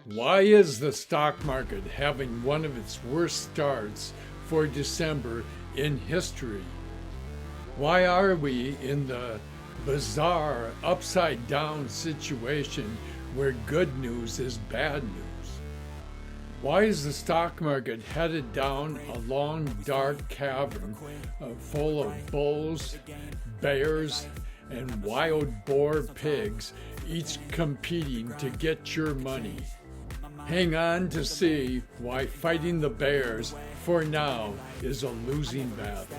Why is the stock market having one of its worst starts for December in history? Why are we in the bizarre upside down situation where good news is bad news? Why is the stock market headed down a long dark cavern full of bulls, bears, and wild boar pigs, each competing to get your money? Hang on to see why fighting the bears for now is a losing battle.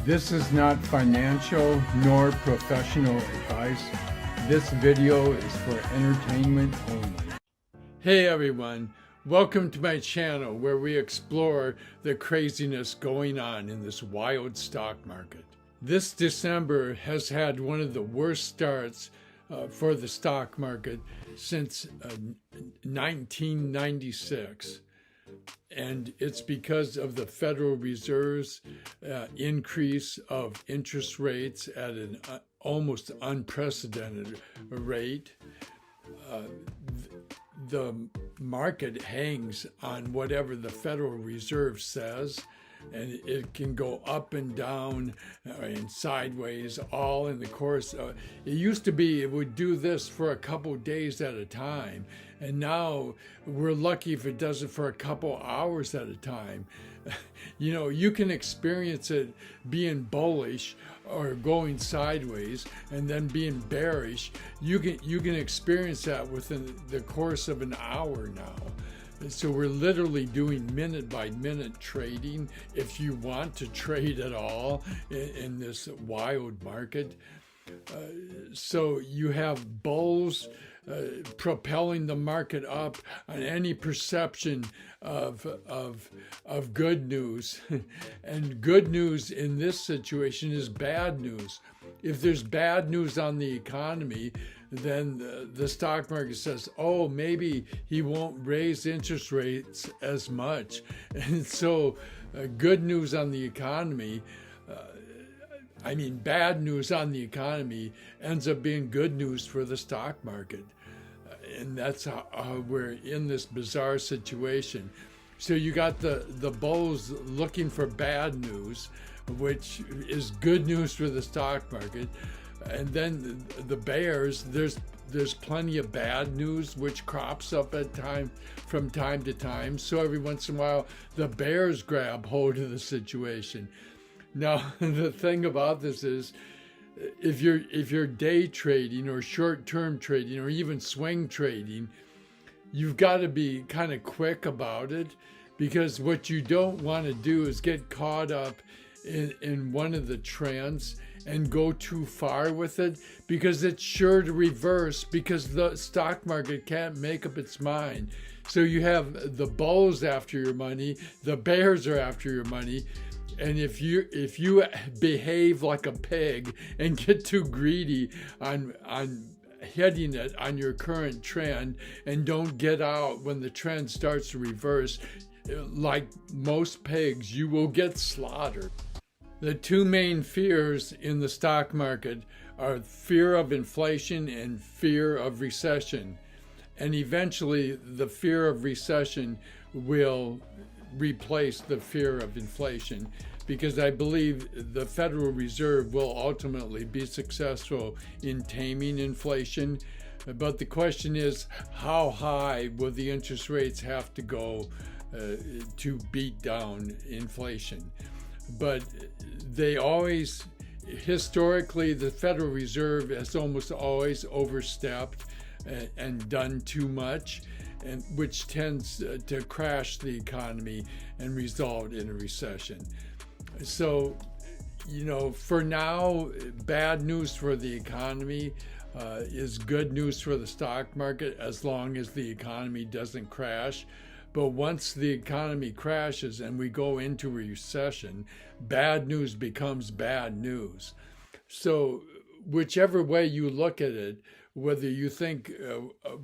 This is not financial nor professional advice. This video is for entertainment only. Hey everyone, welcome to my channel where we explore the craziness going on in this wild stock market. This December has had one of the worst starts for the stock market since 1996. And it's because of the Federal Reserve's increase of interest rates at an almost unprecedented rate. The market hangs on whatever the Federal Reserve says, and it can go up and down and sideways all in the course. It used to be it would do this for a couple days at a time, and now we're lucky if it does it for a couple hours at a time. You know, you can experience it being bullish or going sideways and then being bearish. You can experience that within the course of an hour now. So we're literally doing minute by minute trading if you want to trade at all in this wild market. So you have bulls propelling the market up on any perception of good news. And good news in this situation is bad news. If there's bad news on the economy, then the stock market says, oh, maybe he won't raise interest rates as much. And so good news on the economy, bad news on the economy ends up being good news for the stock market. And that's how we're in this bizarre situation. So you got the bulls looking for bad news, which is good news for the stock market. And then the bears, there's plenty of bad news which crops up from time to time. So every once in a while, the bears grab hold of the situation. Now, the thing about this is, if you're day trading or short-term trading or even swing trading, you've got to be kind of quick about it, because what you don't want to do is get caught up in one of the trends and go too far with it, because it's sure to reverse, because the stock market can't make up its mind. So you have the bulls after your money, the bears are after your money. And if you behave like a pig and get too greedy on hitting it on your current trend and don't get out when the trend starts to reverse, like most pigs, you will get slaughtered. The two main fears in the stock market are fear of inflation and fear of recession. And eventually the fear of recession will replace the fear of inflation, because I believe the Federal Reserve will ultimately be successful in taming inflation. But the question is, how high will the interest rates have to go to beat down inflation? But they always, historically, the Federal Reserve has almost always overstepped and done too much, and which tends to crash the economy and result in a recession. So, you know, for now, bad news for the economy is good news for the stock market, as long as the economy doesn't crash. But once the economy crashes and we go into a recession, bad news becomes bad news. So whichever way you look at it, whether you think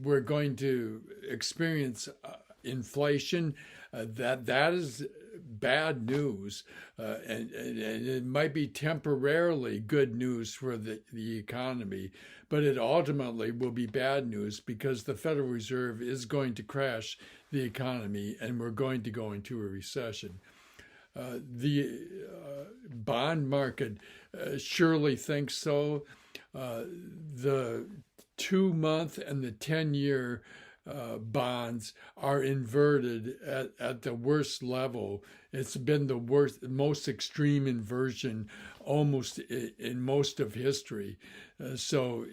we're going to experience inflation, that is bad news, and it might be temporarily good news for the economy, but it ultimately will be bad news because the Federal Reserve is going to crash the economy and we're going to go into a recession. The bond market surely thinks so. The 2-month and the 10-year bonds are inverted at the worst level. It's been the most extreme inversion almost in most of history. So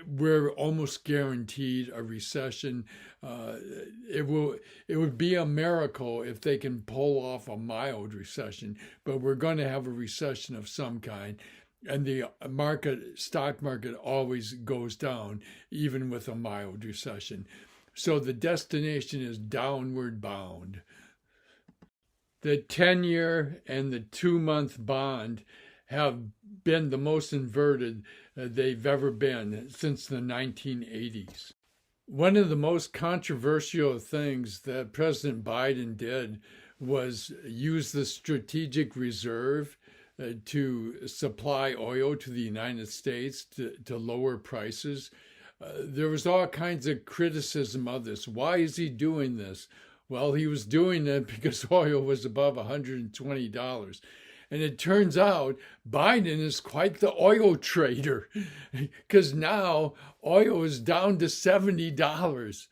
we're almost guaranteed a recession. It would be a miracle if they can pull off a mild recession, but we're going to have a recession of some kind. And the stock market always goes down, even with a mild recession. So the destination is downward bound. The 10-year and the 2-month bond have been the most inverted they've ever been since the 1980s. One of the most controversial things that President Biden did was use the strategic reserve to supply oil to the United States to lower prices. There was all kinds of criticism of this. Why is he doing this? Well, he was doing it because oil was above $120. And it turns out Biden is quite the oil trader because now oil is down to $70.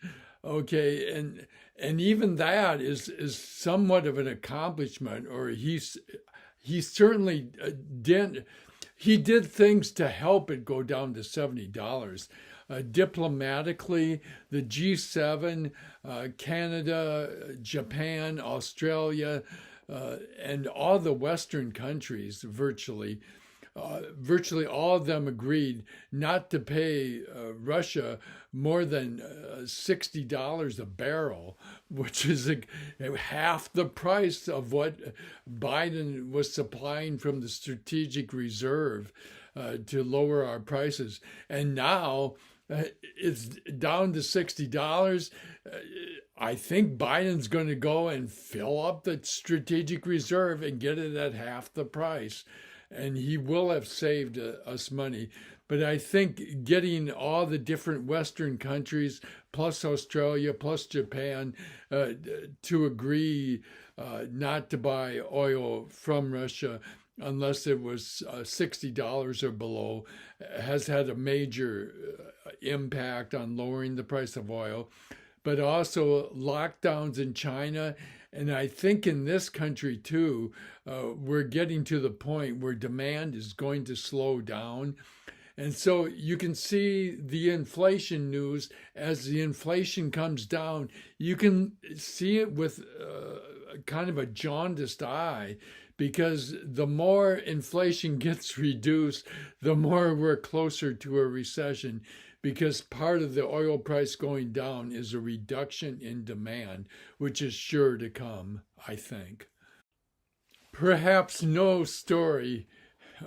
Okay, and even that is somewhat of an accomplishment, or he certainly did things to help it go down to $70. Diplomatically, the G7, Canada, Japan, Australia, and all the Western countries, virtually all of them agreed not to pay Russia more than $60 a barrel, which is half the price of what Biden was supplying from the strategic reserve to lower our prices. And now it's down to $60. I think Biden's going to go and fill up the strategic reserve and get it at half the price. And he will have saved us money. But I think getting all the different Western countries, plus Australia, plus Japan, to agree not to buy oil from Russia unless it was $60 or below, has had a major impact on lowering the price of oil. But also lockdowns in China. And I think in this country too, we're getting to the point where demand is going to slow down. And so you can see the inflation news. As the inflation comes down, you can see it with kind of a jaundiced eye, because the more inflation gets reduced, the more we're closer to a recession, because part of the oil price going down is a reduction in demand, which is sure to come, I think. Perhaps no story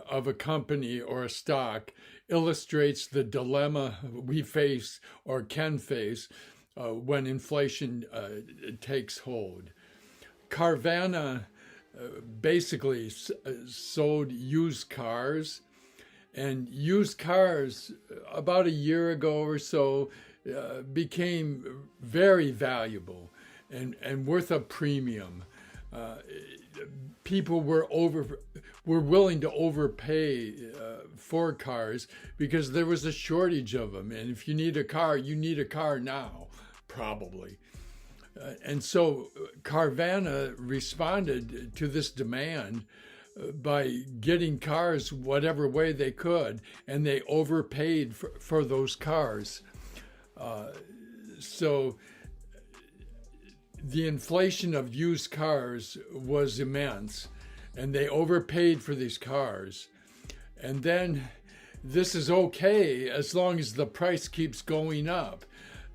of a company or a stock illustrates the dilemma we face or can face when inflation takes hold. Carvana basically sold used cars, and used cars about a year ago or so became very valuable and worth a premium. People were willing to overpay for cars because there was a shortage of them. And if you need a car, you need a car now, probably. And so Carvana responded to this demand by getting cars whatever way they could, and they overpaid for those cars. So the inflation of used cars was immense, and they overpaid for these cars. And then this is okay as long as the price keeps going up.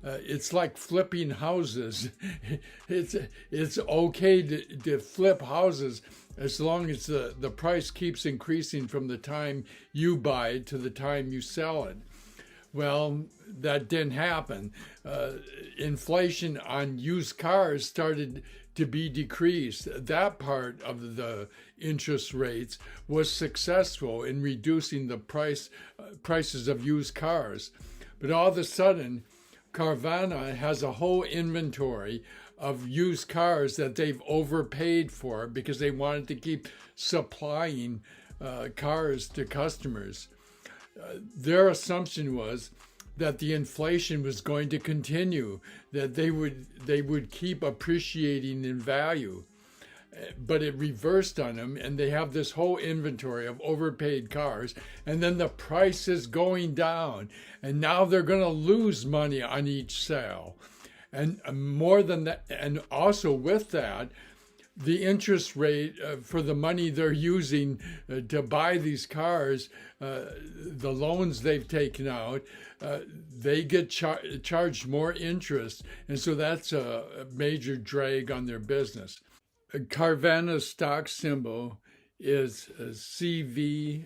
It's like flipping houses. It's okay to flip houses as long as the price keeps increasing from the time you buy it to the time you sell it. Well, that didn't happen. Inflation on used cars started to be decreased. That part of the interest rates was successful in reducing the prices of used cars. But all of a sudden, Carvana has a whole inventory of used cars that they've overpaid for because they wanted to keep supplying cars to customers. Their assumption was that the inflation was going to continue, that they would keep appreciating in value. But it reversed on them, and they have this whole inventory of overpaid cars, and then the price is going down, and now they're going to lose money on each sale. And more than that, and also with that, the interest rate for the money they're using to buy these cars, the loans they've taken out, they get charged more interest. And so that's a major drag on their business. Carvana's stock symbol is CVNA,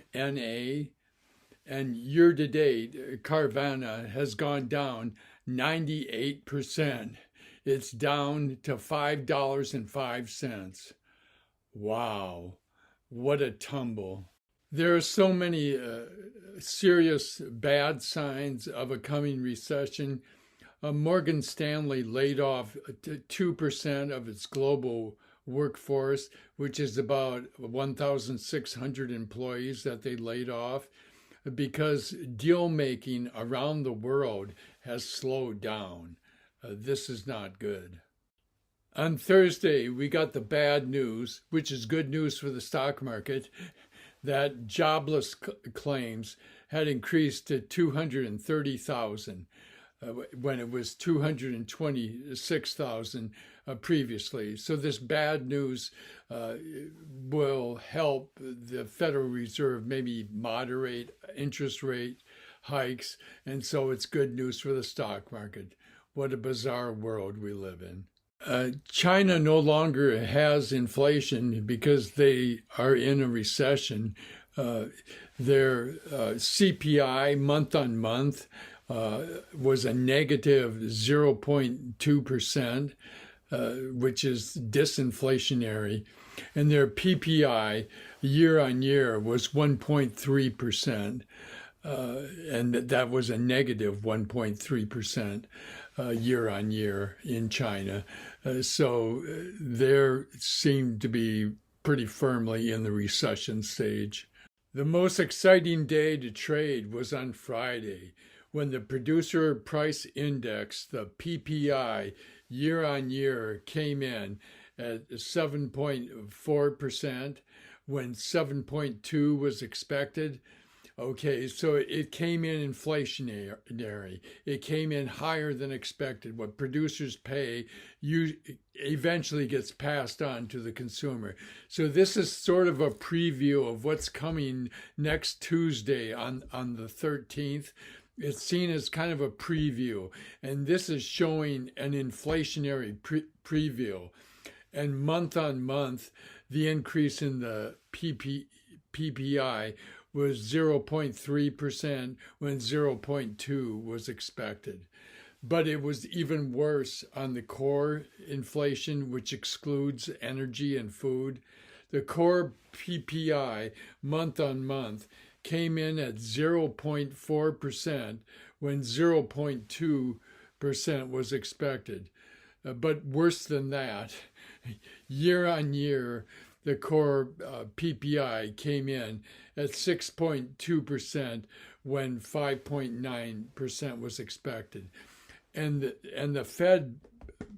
and year to date, Carvana has gone down 98%. It's down to $5.05. Wow, what a tumble. There are so many serious bad signs of a coming recession. Morgan Stanley laid off 2% of its global workforce, which is about 1,600 employees that they laid off, because deal making around the world has slowed down. This is not good. On Thursday, we got the bad news, which is good news for the stock market, that jobless claims had increased to 230,000 when it was 226,000 previously. So this bad news will help the Federal Reserve maybe moderate interest rate hikes, and so it's good news for the stock market. What a bizarre world we live in. China no longer has inflation because they are in a recession. Their CPI month on month was a negative 0.2%, which is disinflationary. And their PPI year on year was 1.3%. And that was a negative 1.3% year on year in China. So they seem to be pretty firmly in the recession stage. The most exciting day to trade was on Friday, when the producer price index, the PPI, year on year came in at 7.4%, when 7.2 was expected. Okay, so it came in inflationary. It came in higher than expected. What producers pay eventually gets passed on to the consumer. So this is sort of a preview of what's coming next Tuesday on the 13th. It's seen as kind of a preview, and this is showing an inflationary preview. And month on month, the increase in the PPI was 0.3% when 0.2 was expected. But it was even worse on the core inflation, which excludes energy and food. The core PPI month on month came in at 0.4% when 0.2% was expected. But worse than that, year on year, the core PPI came in at 6.2% when 5.9% was expected. And the Fed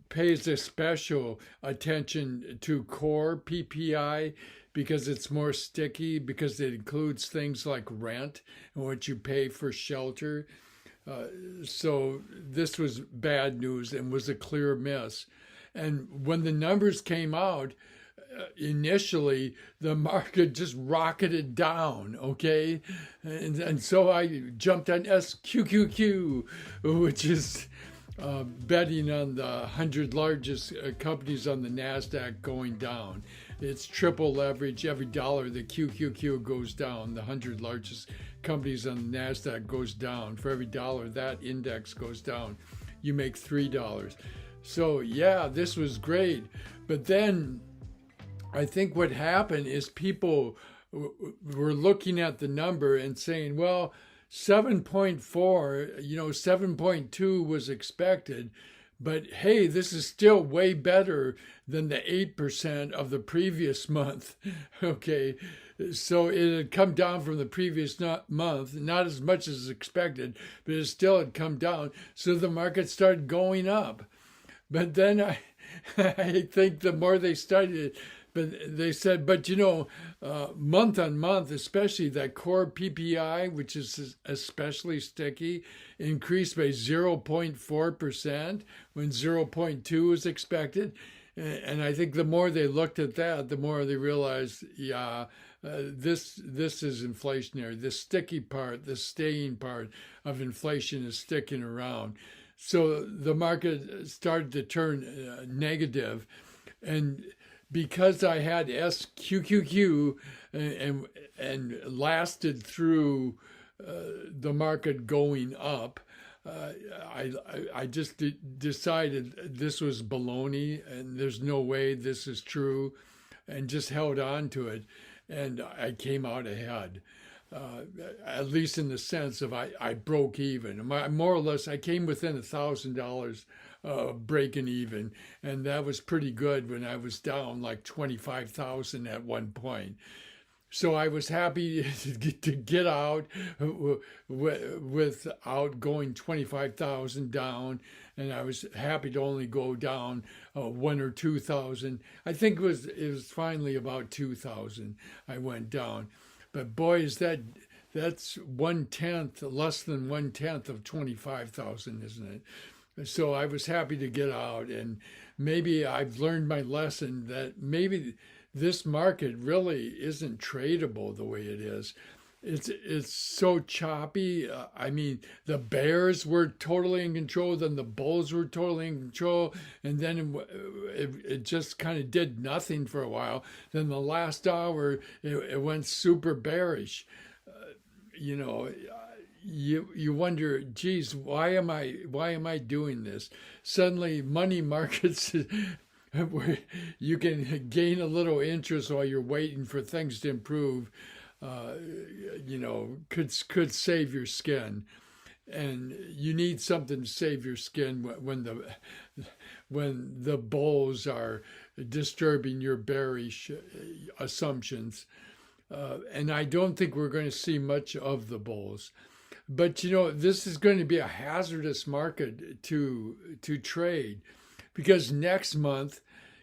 pays a special attention to core PPI because it's more sticky, because it includes things like rent and what you pay for shelter. So this was bad news and was a clear miss. And when the numbers came out, initially the market just rocketed down, okay? And so I jumped on SQQQ, which is betting on the 100 largest companies on the NASDAQ going down. It's triple leverage. Every dollar the QQQ goes down, the 100 largest companies on the NASDAQ goes down. For every dollar that index goes down, you make $3. So yeah, this was great. But then I think what happened is people were looking at the number and saying, well, 7.4, 7.2 was expected, but hey, this is still way better than the 8% of the previous month. Okay, so it had come down from the previous month, not as much as expected, but it still had come down. So the market started going up. But then I think the more they studied it, but they said, but month on month, especially that core PPI, which is especially sticky, increased by 0.4% when 0.2 was expected. And I think the more they looked at that, the more they realized, this is inflationary. The sticky part, the staying part of inflation is sticking around. So the market started to turn negative, and because I had SQQQ and lasted through the market going up, I just decided this was baloney and there's no way this is true, and just held on to it, and I came out ahead. At least in the sense of I broke even. More or less, I came within $1,000 breaking even, and that was pretty good when I was down like 25,000 at one point. So I was happy to get out without going 25,000 down, and I was happy to only go down 1 or 2,000. I think it was finally about 2,000 I went down. But boy, that's 1/10, less than 1/10 of 25,000, isn't it? So I was happy to get out, and maybe I've learned my lesson that maybe this market really isn't tradable the way it is. It's so choppy. I mean, the bears were totally in control, then the bulls were totally in control, and then it just kind of did nothing for a while. Then the last hour, it went super bearish. You know, you wonder, geez, why am I doing this? Suddenly, money markets. Where you can gain a little interest while you're waiting for things to improve, could save your skin, and you need something to save your skin when the bulls are disturbing your bearish assumptions. And I don't think we're going to see much of the bulls. But this is going to be a hazardous market to trade, because next month,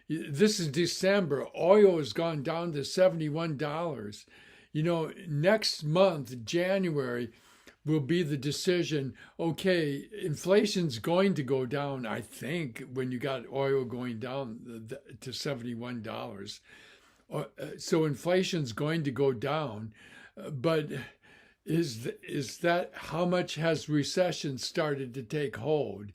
this is December, oil has gone down to $71. Next month, January, will be the decision. Okay, inflation's going to go down, I think, when you got oil going down to $71. So inflation's going to go down, but is that how much has recession started to take hold?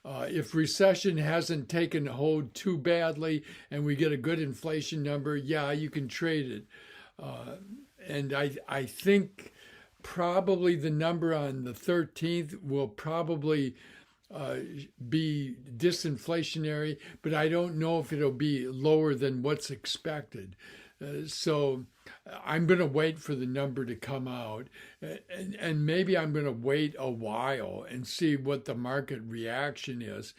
If recession hasn't taken hold too badly and we get a good inflation number, yeah, you can trade it. And I think probably the number on the 13th will probably be disinflationary, but I don't know if it'll be lower than what's expected. So I'm going to wait for the number to come out, and maybe I'm going to wait a while and see what the market reaction is,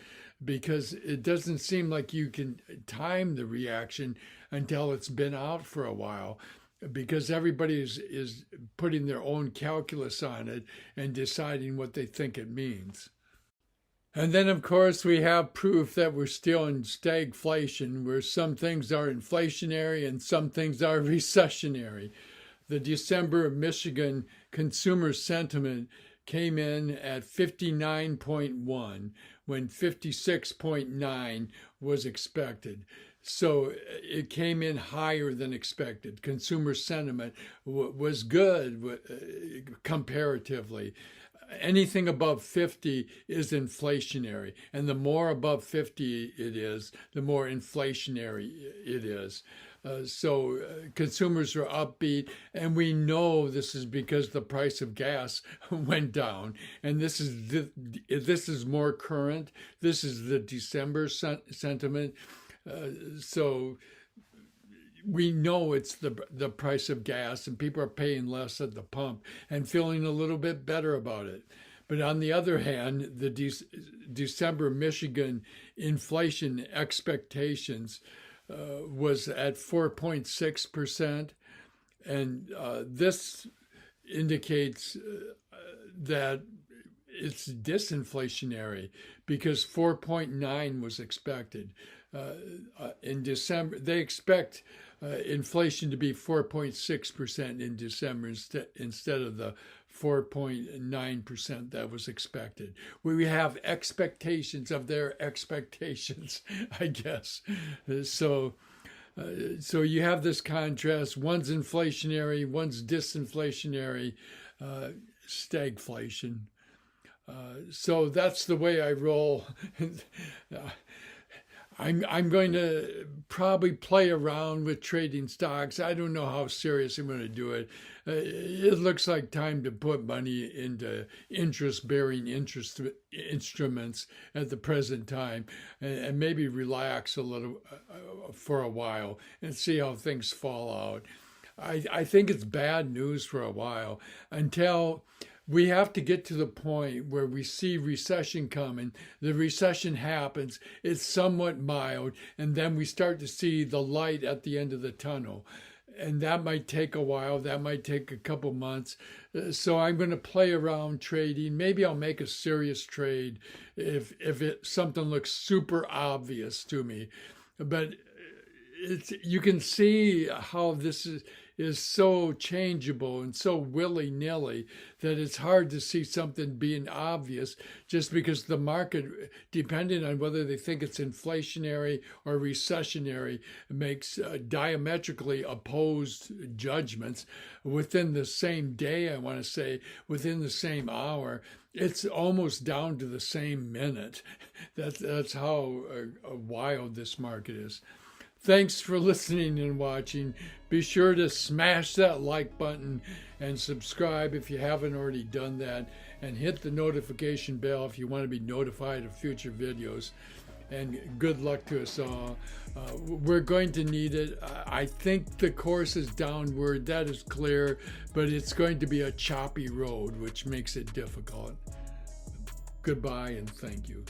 because it doesn't seem like you can time the reaction until it's been out for a while, because everybody is putting their own calculus on it and deciding what they think it means. And then, of course, we have proof that we're still in stagflation, where some things are inflationary and some things are recessionary. The December Michigan consumer sentiment came in at 59.1 when 56.9 was expected. So it came in higher than expected. Consumer sentiment was good comparatively. Anything above 50 is inflationary, and the more above 50 it is, the more inflationary it is. Consumers are upbeat, and we know this is because the price of gas went down. And this is more current. This is the December sentiment. So we know it's the price of gas, and people are paying less at the pump and feeling a little bit better about it. But on the other hand, the December Michigan inflation expectations was at 4.6%. And this indicates that it's disinflationary because 4.9 was expected. In December, they expect inflation to be 4.6% in December instead of the 4.9% that was expected. We have expectations of their expectations, I guess. So you have this contrast. One's inflationary, one's disinflationary, stagflation. So that's the way I roll. I'm going to probably play around with trading stocks. I don't know how serious I'm going to do it. It looks like time to put money into interest-bearing instruments at the present time, and maybe relax a little for a while and see how things fall out. I think it's bad news for a while until we have to get to the point where we see recession coming. The recession happens, it's somewhat mild, and then we start to see the light at the end of the tunnel. And that might take a while, that might take a couple months. So I'm going to play around trading. Maybe I'll make a serious trade if something looks super obvious to me. But you can see how this is so changeable and so willy-nilly that it's hard to see something being obvious just because the market, depending on whether they think it's inflationary or recessionary, makes diametrically opposed judgments within the same day, I want to say, within the same hour. It's almost down to the same minute. That's how wild this market is. Thanks for listening and watching. Be sure to smash that like button and subscribe if you haven't already done that, and hit the notification bell if you want to be notified of future videos. And good luck to us all. We're going to need it. I think the course is downward, that is clear, but it's going to be a choppy road, which makes it difficult. Goodbye and thank you.